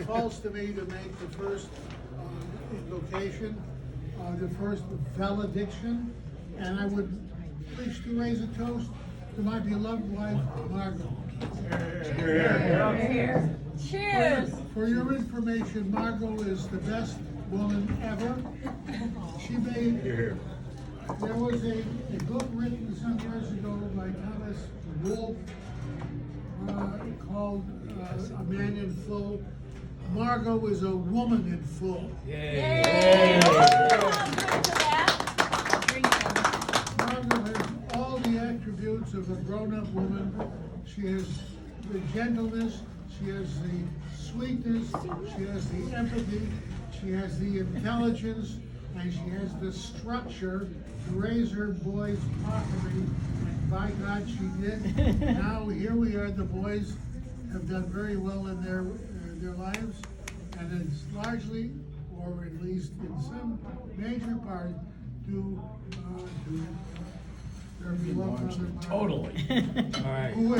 falls to me to make the first invocation, the first valediction, and I would wish to raise a toast to my beloved wife, Margo. Cheers! For your information, Margo is the best woman ever. She made, there was a book written some years ago by Thomas Wolfe called A Man in Full. Margo is a woman in full. Yay! Margo has all the attributes of a grown-up woman. She has the gentleness, she has the sweetness, she has the empathy, she has the intelligence, and she has the structure to raise her boys properly. And by God, she did. Now here we are. The boys have done very well in their lives, and it's largely, or at least in some major part, due to their beloved mother, Margo. Totally. All right. Who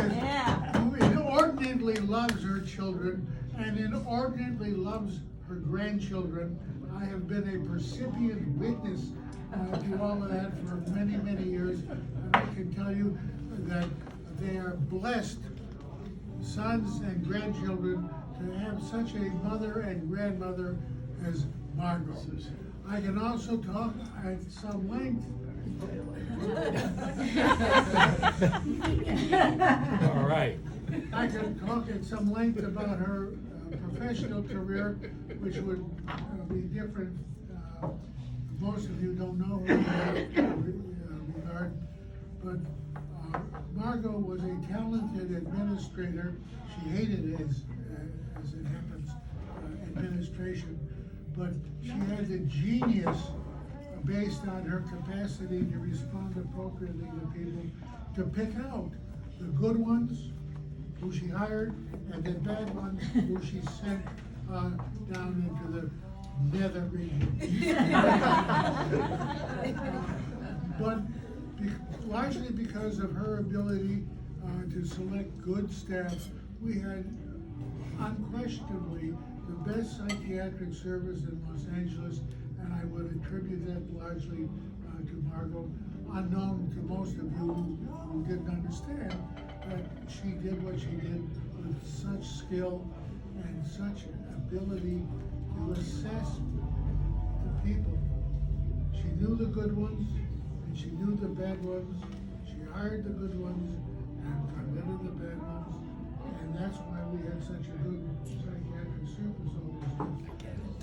inordinately loves her children and inordinately loves her grandchildren. I have been a recipient witness to all of that for many, many years. And I can tell you that they are blessed sons and grandchildren to have such a mother and grandmother as Margo. I can also talk at some length. All right. I can talk at some length about her professional career, which would be different. Most of you don't know her in that regard, but Margo was a talented administrator. She hated it, as it happens, administration, but she had the genius based on her capacity to respond appropriately to people, to pick out the good ones who she hired and the bad ones who she sent down into the nether region. But largely because of her ability to select good staff, we had unquestionably the best psychiatric service in Los Angeles, and I would attribute that largely to Margo, unknown to most of you who didn't understand that she did what she did with such skill and such ability to assess the people. She knew the good ones and she knew the bad ones. She hired the good ones and prevented the bad ones, and that's why we had such a good psychiatric service all these years.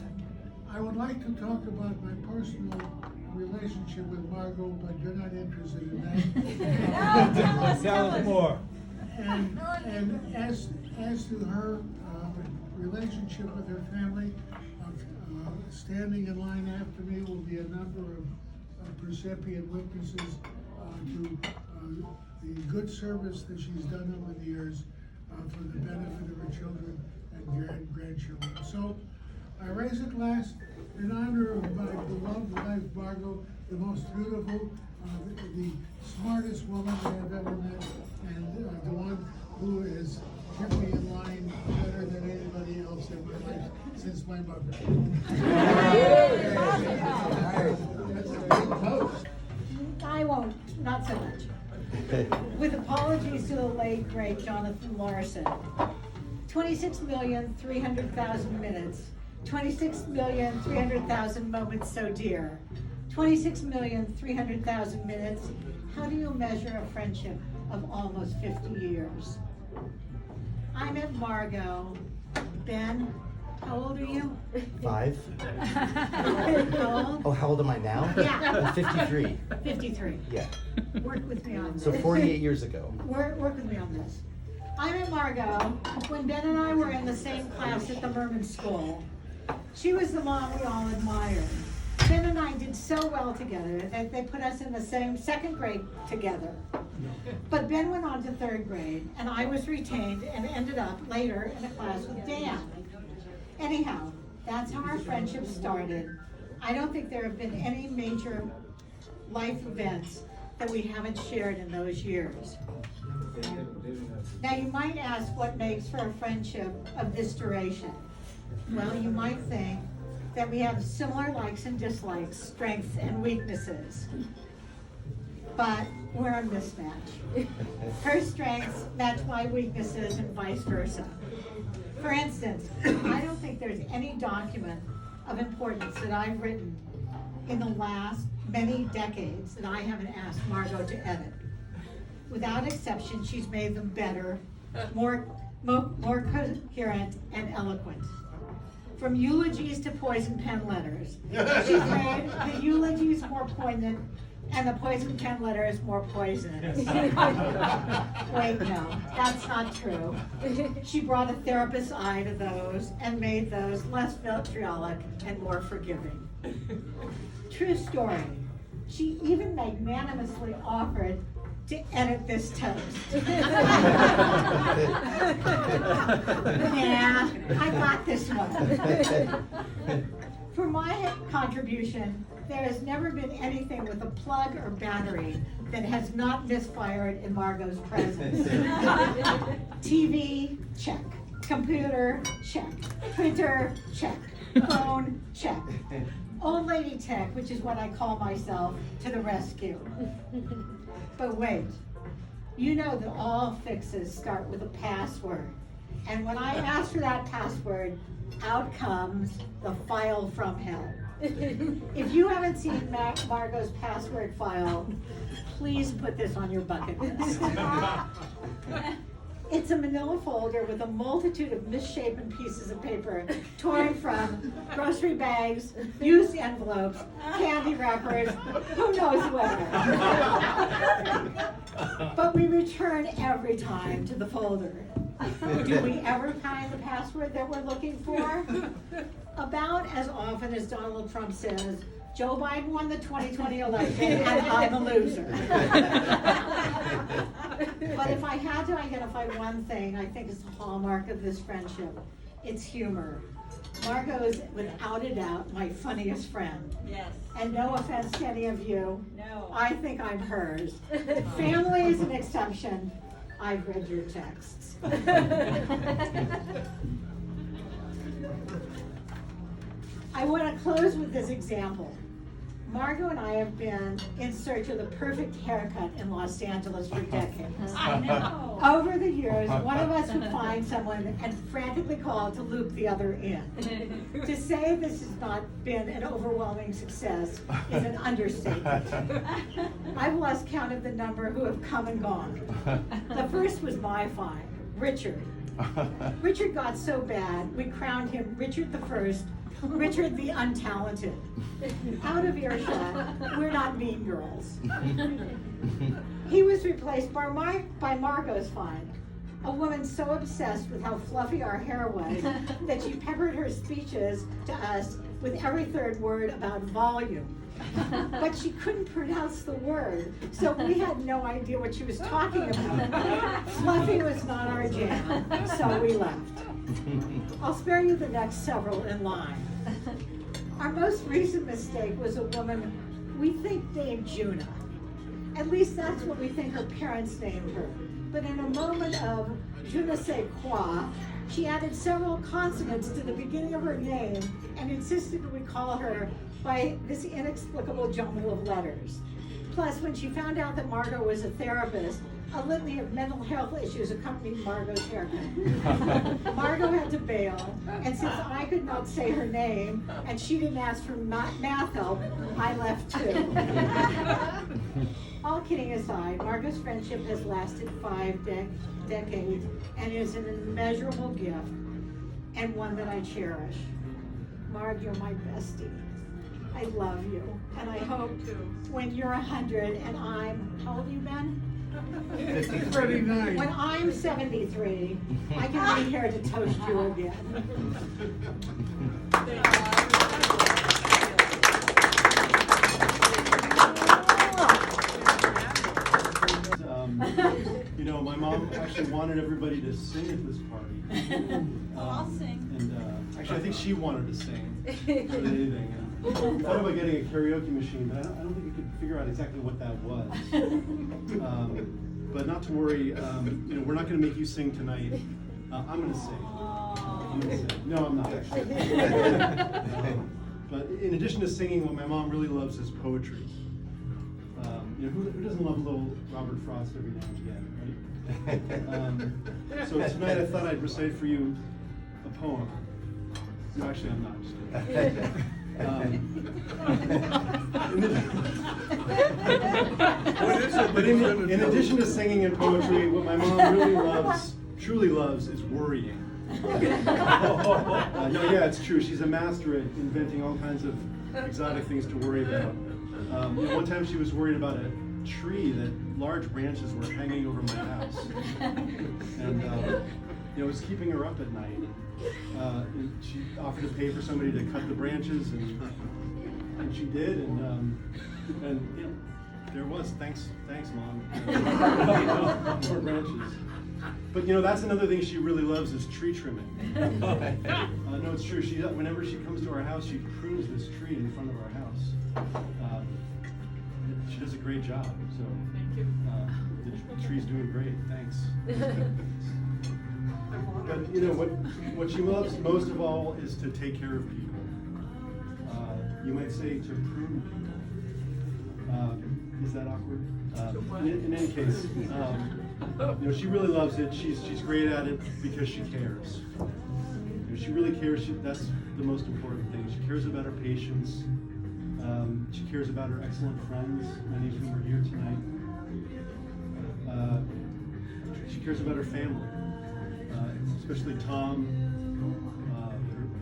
I would like to talk about my personal relationship with Margo, but you're not interested in that. Tell us more. And as to her relationship with her family, standing in line after me will be a number of recipient witnesses to the good service that she's done over the years for the benefit of her children and grandchildren. So I raise a glass in honor of my beloved wife, Margo, the most beautiful, the smartest woman I have ever met, and the one who has kept me in line better than anybody else in my life since my mother. That's a big toast. I won't, not so much. With apologies to the late, great Jonathan Larson. 26,300,000 minutes. 26,300,000 moments so dear. 26,300,000 minutes. How do you measure a friendship of almost 50 years? I met Margo. Ben, how old are you? 5. How old? Oh, how old am I now? Yeah. 53. 53. Yeah. Work with me on this. So 48 years ago. Work with me on this. I met Margo when Ben and I were in the same class at the Merman School. She was the mom we all admired. Ben and I did so well together that they put us in the same second grade together. But Ben went on to third grade, and I was retained and ended up later in a class with Dan. Anyhow, that's how our friendship started. I don't think there have been any major life events that we haven't shared in those years. Now you might ask what makes for a friendship of this duration. Well, you might think that we have similar likes and dislikes, strengths and weaknesses. But we're a mismatch. Her strengths match my weaknesses and vice versa. For instance, I don't think there's any document of importance that I've written in the last many decades that I haven't asked Margo to edit. Without exception, she's made them better, more coherent and eloquent. From eulogies to poison pen letters, she's made the eulogies more poignant and the poison pen letters more poisonous. Wait, no, that's not true. She brought a therapist's eye to those and made those less vitriolic and more forgiving. True story. She even magnanimously offered to edit this toast. Yeah, I got this one. For my contribution, there has never been anything with a plug or battery that has not misfired in Margo's presence. TV, check. Computer, check. Printer, check. Phone, check. Old lady tech, which is what I call myself, to the rescue. But wait, you know that all fixes start with a password. And when I ask for that password, out comes the file from hell. If you haven't seen Margo's password file, please put this on your bucket list. It's a manila folder with a multitude of misshapen pieces of paper torn from grocery bags, used envelopes, candy wrappers, who knows where. But we return every time to the folder. Do we ever find the password that we're looking for? About as often as Donald Trump says, Joe Biden won the 2020 election and I'm a loser. But if I had to identify one thing, I think it's the hallmark of this friendship. It's humor. Margo is, without a doubt, my funniest friend. Yes. And no offense to any of you, No. I think I'm hers. Family is an exception. I've read your texts. I want to close with this example. Margo and I have been in search of the perfect haircut in Los Angeles for decades. I know. Over the years, one of us would find someone and frantically call to loop the other in. To say this has not been an overwhelming success is an understatement. I've lost count of the number who have come and gone. The first was my find, Richard. Richard got so bad, we crowned him Richard the First, Richard the Untalented. Out of earshot, we're not mean girls. He was replaced by Margo's find, a woman so obsessed with how fluffy our hair was that she peppered her speeches to us with every third word about volume. But she couldn't pronounce the word, so we had no idea what she was talking about. Fluffy was not our jam, so we left. I'll spare you the next several in line. Our most recent mistake was a woman we think named Juna. At least that's what we think her parents named her. But in a moment of je ne sais quoi, she added several consonants to the beginning of her name and insisted we call her by this inexplicable jumble of letters. Plus, when she found out that Margo was a therapist, a litany of mental health issues accompanied Margo's haircut. Margo had to bail, and since I could not say her name, and she didn't ask for math help, I left too. All kidding aside, Margo's friendship has lasted 5 decades and is an immeasurable gift, and one that I cherish. Marg, you're my bestie. I love you, and I hope when you're 100 and I'm, how old are you, Ben? 39. When I'm 73, I can be here to toast you again. You know, my mom actually wanted everybody to sing at this party. I'll sing. And actually, I think she wanted to sing more than anything. And we thought about getting a karaoke machine, but I don't think we could figure out exactly what that was. But not to worry, you know, we're not going to make you sing tonight. I'm going to sing. I'm gonna sing. No, I'm not actually. But in addition to singing, what my mom really loves is poetry. Who doesn't love a little Robert Frost every now and again, right? So tonight I thought I'd recite for you a poem. No, actually, I'm not. Just kidding. But in addition to singing and poetry, what my mom really loves, truly loves, is worrying. No, yeah, it's true. She's a master at inventing all kinds of exotic things to worry about. One time she was worried about a tree that large branches were hanging over my house, and it was keeping her up at night. And she offered to pay for somebody to cut the branches, and she did, and there was thanks, Mom. More branches. But that's another thing she really loves is tree trimming. No, it's true. Whenever she comes to our house, she prunes this tree in front of our house. She does a great job. So thank you. The tree's doing great. Thanks. But what she loves most of all is to take care of people. You might say to prune people. Is that awkward? In any case, she really loves it. She's great at it because she cares. She really cares. That's the most important thing. She cares about her patients. She cares about her excellent friends, many of whom are here tonight. She cares about her family, especially Tom,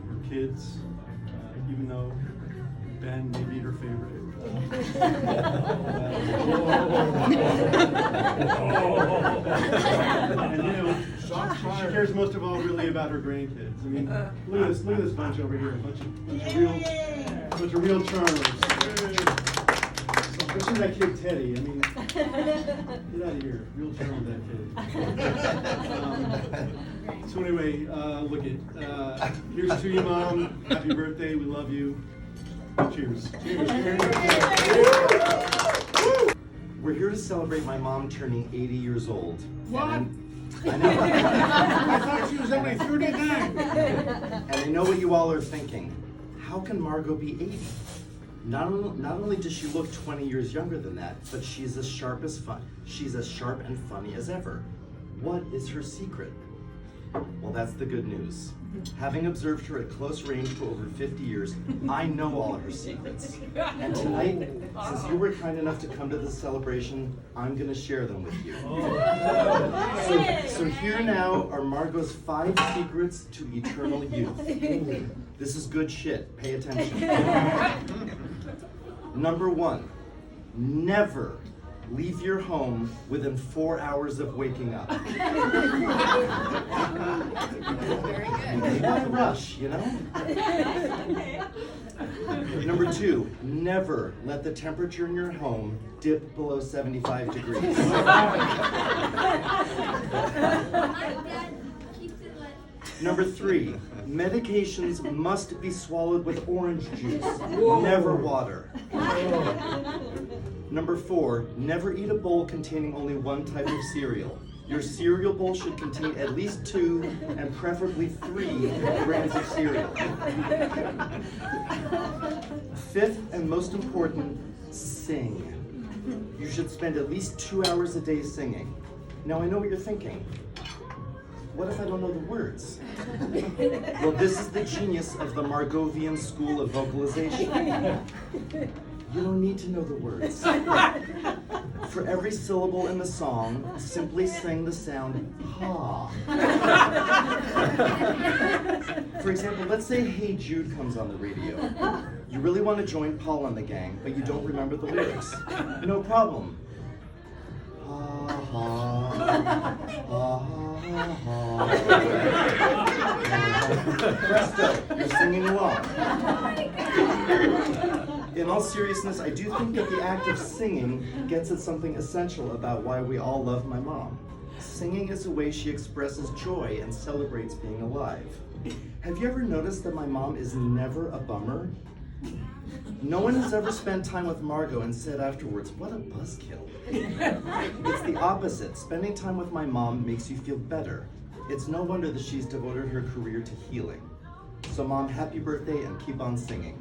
her kids, even though Ben may be her favorite. And she cares most of all really about her grandkids. I mean, look at this bunch over here, a bunch of real charmers. Especially that kid Teddy. I mean, get out of here, real charmer that kid. So anyway, look it. Here's to you, Mom. Happy birthday. We love you. Cheers. Cheers. We're here to celebrate my mom turning 80 years old. What? I know. I thought she was only 39. And I know what you all are thinking. How can Margo be 80? Not only does she look 20 years younger than that, but she's as sharp and funny as ever. What is her secret? Well, that's the good news. Having observed her at close range for over 50 years, I know all of her secrets. And tonight, since you were kind enough to come to this celebration, I'm gonna share them with you. So here now are Margo's 5 secrets to eternal youth. This is good shit, pay attention. Number 1, never leave your home within 4 hours of waking up. Very good. Why rush, Number 2, never let the temperature in your home dip below 75 degrees. Number 3, medications must be swallowed with orange juice, never water. Number 4, never eat a bowl containing only one type of cereal. Your cereal bowl should contain at least 2 and preferably 3 brands of cereal. 5th and most important, sing. You should spend at least 2 hours a day singing. Now I know what you're thinking. What if I don't know the words? Well, this is the genius of the Margovian school of vocalization. You don't need to know the words. For every syllable in the song, simply sing the sound ha. For example, let's say Hey Jude comes on the radio. You really want to join Paul and the gang, but you don't remember the lyrics. No problem. Ha ha ha ha. Presto, you're singing along. In all seriousness, I do think that the act of singing gets at something essential about why we all love my mom. Singing is a way she expresses joy and celebrates being alive. Have you ever noticed that my mom is never a bummer? No one has ever spent time with Margo and said afterwards, what a buzzkill. It's the opposite. Spending time with my mom makes you feel better. It's no wonder that she's devoted her career to healing. So Mom, happy birthday and keep on singing.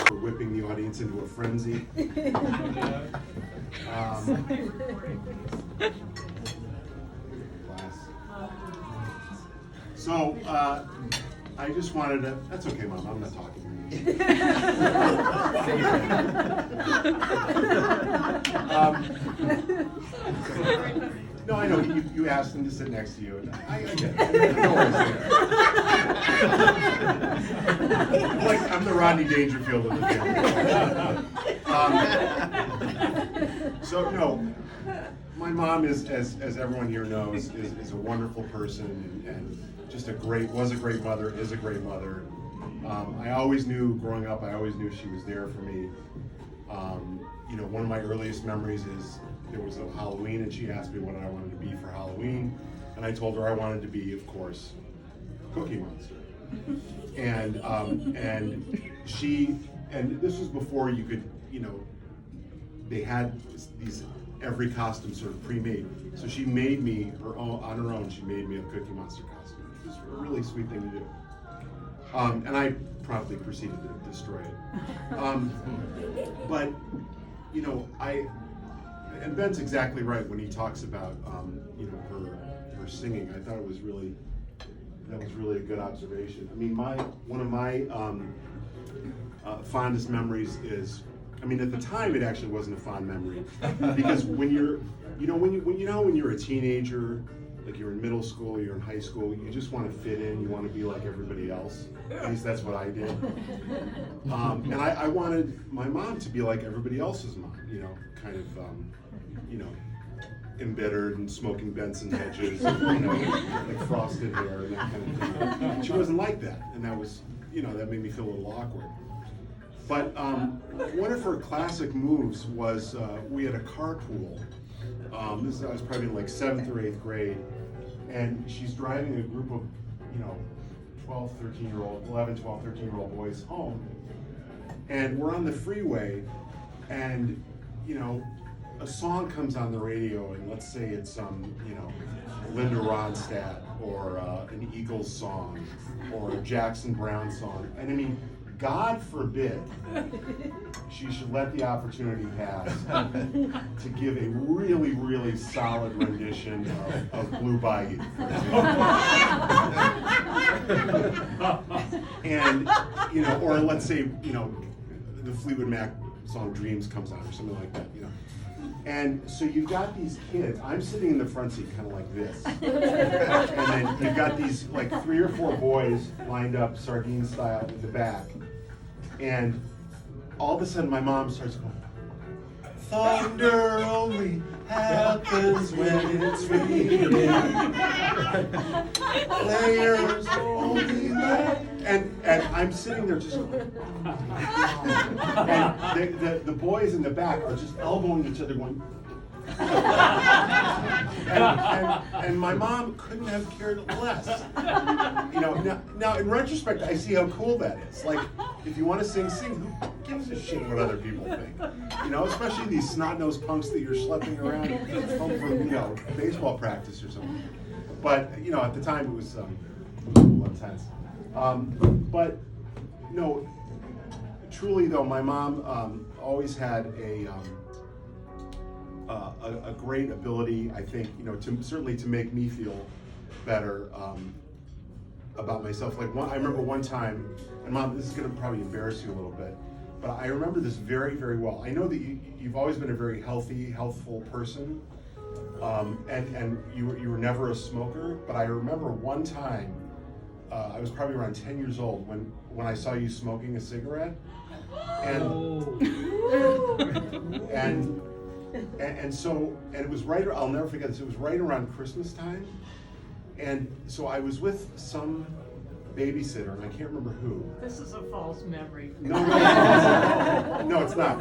For whipping the audience into a frenzy. Class. So, I just wanted to, that's okay, Mom, I'm not talking to you. No, I know, you asked them to sit next to you, and I get it. No worries there. Like, I'm the Rodney Dangerfield of the family. So, no, my mom is, as everyone here knows, is a wonderful person and just was a great mother, is a great mother. I always knew, growing up, I always knew she was there for me. You know, one of my earliest memories is there was a Halloween and she asked me what I wanted to be for Halloween. And I told her I wanted to be, of course, Cookie Monster. And this was before you could, you know, they had these, every costume sort of pre-made. So she made me, on her own, she made me a Cookie Monster costume, which was a really sweet thing to do. And I promptly proceeded to destroy it. But, you know, and Ben's exactly right when he talks about, you know, her singing. I thought that was really a good observation. I mean, one of my fondest memories is, I mean, at the time it actually wasn't a fond memory, because when you're a teenager, like you're in middle school, you're in high school, you just want to fit in, you want to be like everybody else. At least that's what I did. And I wanted my mom to be like everybody else's mom, you know, kind of, you know, embittered and smoking Benson hedges, and, you know, like frosted hair and that kind of thing. And she wasn't like that, and that was, you know, that made me feel a little awkward. But one of her classic moves was we had a carpool. I was probably in like 7th or 8th grade, and she's driving a group of, you know, 11, 12, 13-year-old boys home, and we're on the freeway, and, you know, a song comes on the radio, and let's say it's you know, Linda Ronstadt, or an Eagles song, or a Jackson Browne song, and I mean, God forbid she should let the opportunity pass to give a really, really solid rendition of Blue Bayou. And, you know, or let's say, you know, the Fleetwood Mac song Dreams comes on, or something like that, you know. And so you've got these kids, I'm sitting in the front seat kind of like this. And then you've got these like 3 or 4 boys lined up sardine style in the back. And all of a sudden my mom starts going, thunder only happens when it's raining. Players only laugh. And I'm sitting there just going, and the boys in the back are just elbowing each other going, and my mom couldn't have cared less. You know, now in retrospect, I see how cool that is. Like, if you want to sing, who gives a shit what other people think? You know, especially these snot-nosed punks that you're schlepping around home from, you know, baseball practice or something. But, you know, at the time it was a little intense. But, no, truly though, my mom always had a great ability, I think, you know, certainly to make me feel better about myself. Like, I remember one time, and Mom, this is going to probably embarrass you a little bit, but I remember this very, very well. I know that you've always been a very healthy, healthful person, and you were never a smoker, but I remember one time, I was probably around 10 years old when I saw you smoking a cigarette, and so it was right, I'll never forget this, it was right around Christmas time, and so I was with some babysitter, and I can't remember who. This is a false memory. No, it's not.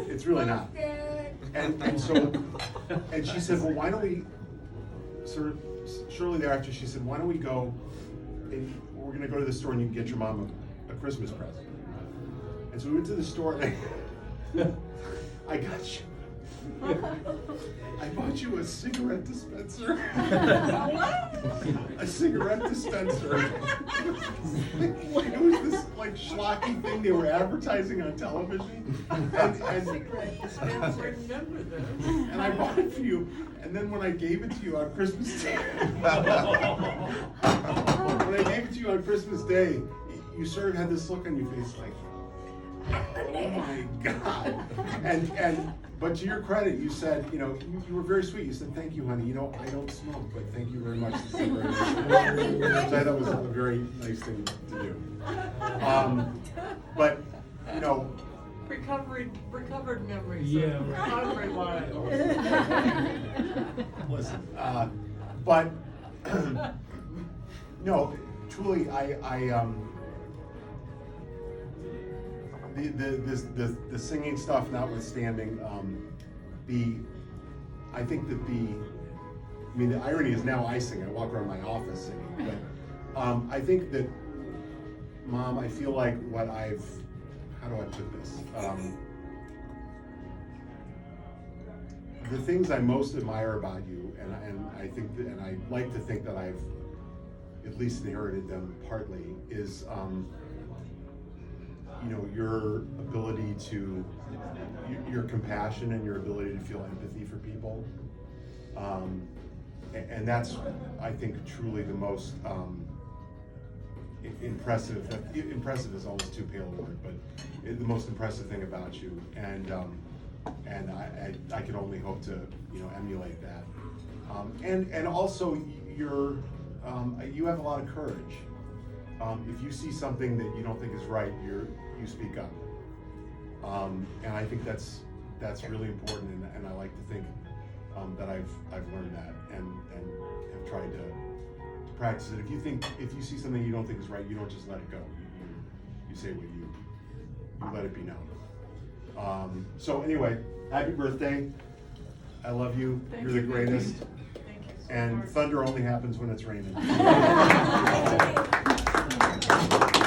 It's really not. And she said, well, why don't we, sort of shortly thereafter, she said, why don't we go, and we're gonna go to the store and you can get your mom a Christmas present. And so we went to the store, and I got I bought you a cigarette dispenser. What? A cigarette dispenser. It was this like schlocky thing they were advertising on television. Cigarette dispenser, remember this? And I bought it for you, and then when I gave it to you on Christmas Day, when I gave it to you on Christmas Day, you sort of had this look on your face like, oh my God. But to your credit, you said, you know, you were very sweet. You said, thank you, honey. You know, I don't smoke, but thank you very much. Which I thought was a very nice thing to do. But, you know, Recovered memories. Yeah, of right. unreliable. listen, but, no, truly, the singing stuff notwithstanding, I think that the irony is now I sing. I walk around my office singing, but I think that, Mom, I feel like how do I put this? The things I most admire about you, and I think that, and I like to think that I've at least inherited them partly, is you know, your ability to, your compassion and your ability to feel empathy for people. And that's, I think, truly the most impressive. Impressive is almost too pale a word, but the most impressive thing about you. And I can only hope to, you know, emulate that. And also you have a lot of courage. If you see something that you don't think is right, you speak up. And I think that's really important, and I like to think that I've learned that and have tried to practice it. If you see something you don't think is right, you don't just let it go. You say what you let it be known. So anyway, happy birthday. I love you. Thank You're the you. greatest. Thank you so And much. thunder only happens when it's raining.